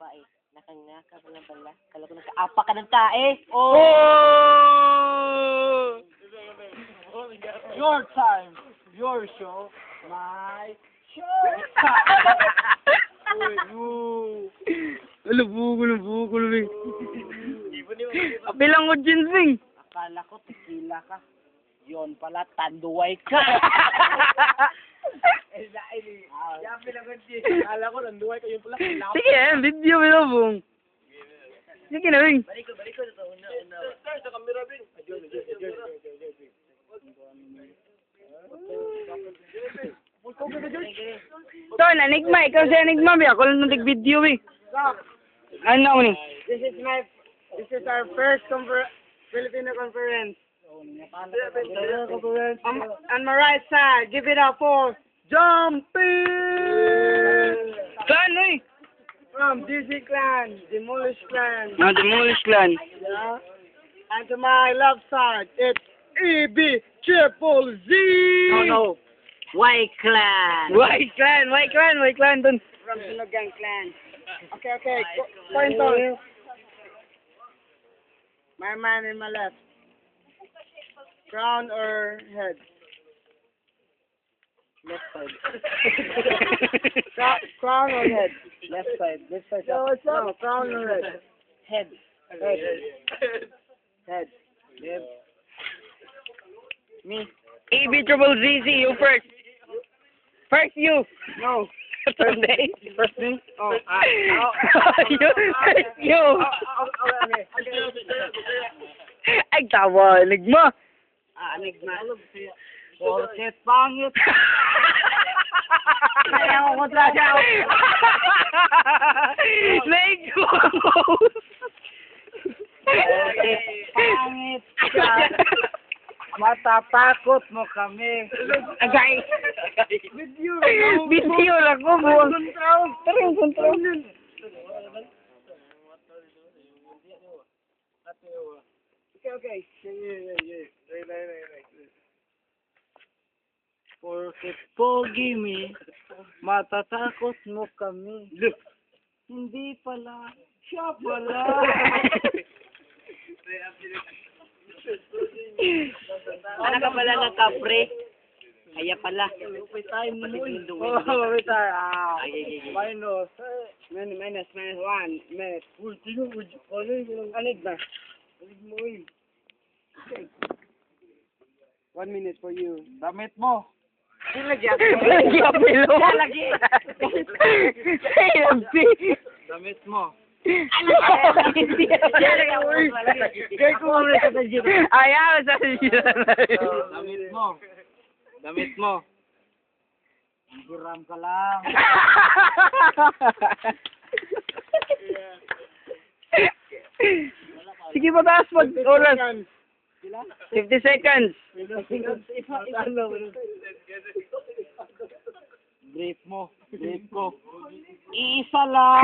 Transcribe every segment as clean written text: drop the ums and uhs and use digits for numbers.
babae. Nakangaka ba na bala? Kala ko nagkaapa ka ng tae. Oh! Your time, your show, my show. Buko, Bing. Bilang ko, Bing. Akala ko tequila ka. Yon pala, tanduay ka. Akala ko, tanduay ka. Yun pala, Sige, video mo bong. Sige na, Bing. Balik ko. Una. sa camera, Bing. So, Enigma. Ikaw si Enigma, Bing. Ako lang nung video, Bing. Ano ni? This is our first Filipino conference. On my right side, give it up for Jumping Saan, Uy? from DC Clan, Demolish Clan. Demolish Clan. Yeah. And to my left side, it's EB Triple Z. No. White clan. White Clan dun. From Sinugang Clan. Okay. Point on. My man in my left. Crown or head? Left side. Crown or head? Left side. No, crown or head? Head. Head. Me. EB Triple ZZ, you first. First you. No. First day. First me? Oh, you. Ay, tawa. Enigma. Enigma. Porket pangit. Kaya ko kontra siya. Pangit ka. Matatakot mo kami. Agay. Video lang ko. Tarong control. Okay. Porket pogi me, matatakot mo kami. Hindi pala, siya pala. Ano ka pala ng kapre? Kaya pala. Time mo. Minus 1 minute. Enigma. 1 minute for you. Damit mo. Lagi apelo. Damit mo. Ayaw sa siya. Damit mo. Hiram ka lang. Sige, pataas mag oras. 50 seconds. Brief mo. Brief ko. Isa lang.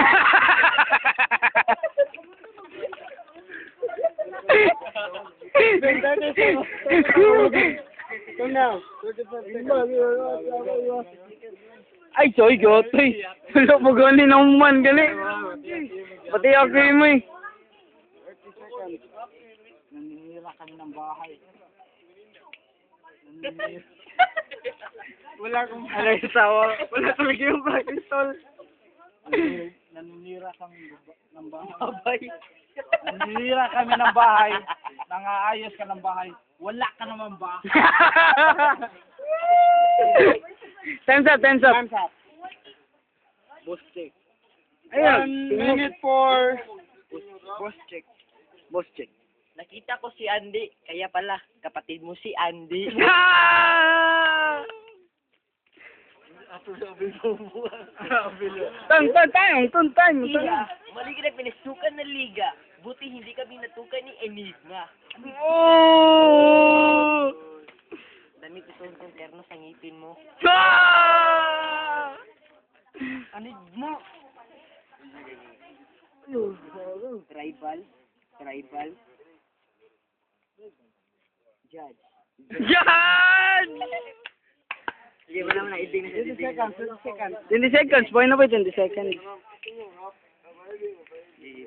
Ay, soy, gotoy. Wala mo gani ng man, gali. Pati ako mo eh. 30 seconds. Naninira kami ng bahay. Wala akong wala talaga yung pistol. Naninira kami ng bahay. Naninira kami ng bahay. Nangaayos ka ng bahay. Wala ka naman bahay. Time's up. Boss check. Ayun. 1 minute for boss check. Nakita ko si Andy. Kaya pala, kapatid mo si Andy. Tuntang. Mali ka na pinasukan ng liga. Buti hindi kami natukan ni Enigma. Oh! Damit ito yung terno sa ngipin mo. Enigma. Tribal. Judge. Yan! Sige mo naman na 20 seconds. 20 seconds. Boy na ba 20 seconds?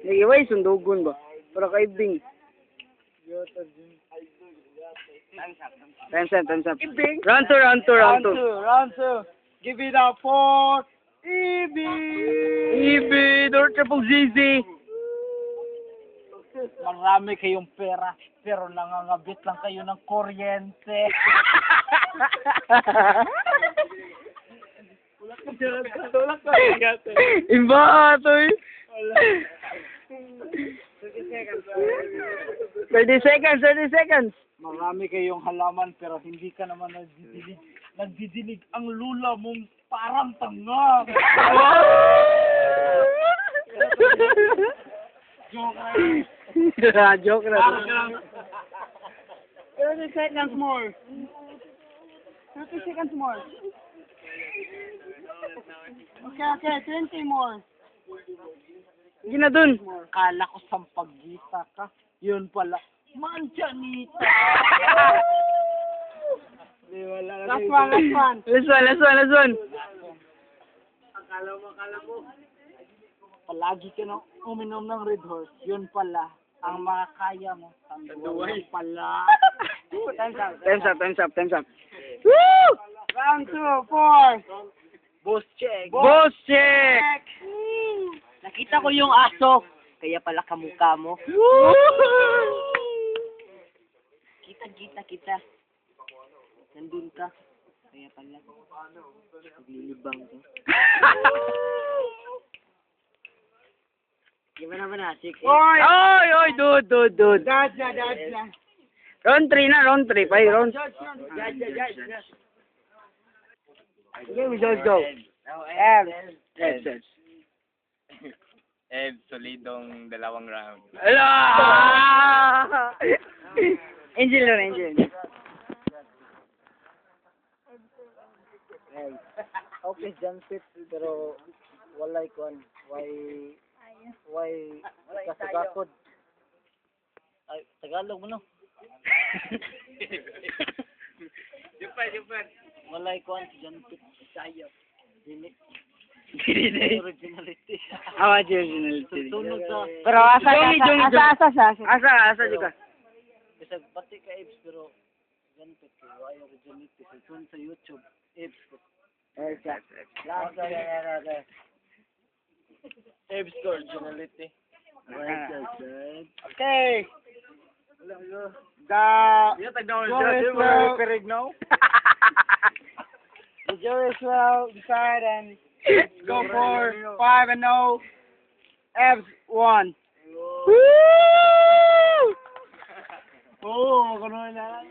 Nagiway, sundugon ba? Para kay Bing. Time's up. Round two. Round two. Give it up for Ibi. Ibi, door triple ZZ. Marami kayong pera, pero nangangabit lang kayo ng kuryente. Iba ato eh. 30 seconds. Marami kayong halaman, pero hindi ka naman nagdidilig. Nagdidilig ang lula mong parang tanga. Joke na. 30 seconds more. 30 seconds more. Okay, 20 more. Gina dun. Kala ko sampagita ka. Yun pala. Manjanita. Last one. Last one. Akala mo. Palagi ka nang uminom ng Red Horse. Yun pala. Ang makakaya mo. Tanduay pala. Time's up. Woo! Round 2, 4. Boss check. Boss check. Nakita ko yung aso. Kaya pala kamukha mo. Kita. Nandun ka. Kaya pala. Naglilibang ka. Di ba naman asik eh? Oy, dude. Dodge. Round 3 na, round 3. Pay, round. Judge. Okay, we just go. Yes. Solidong dalawang round. Ala! Angel. Okay, John Pitt, pero walay kon. Why kasagakod? Ay, Tagalog mo no? Jupan. Walay kon si John Pitt. Sayop. Dili. Originality. Tunog ka. Pero asa juga. Bisag pati ka Ibs, pero John Pitt why originality sa YouTube. Ibs. Ibs originality. Okay. The jury will decide and let's go for 5-0. Evs 1. Oh, gano'n na.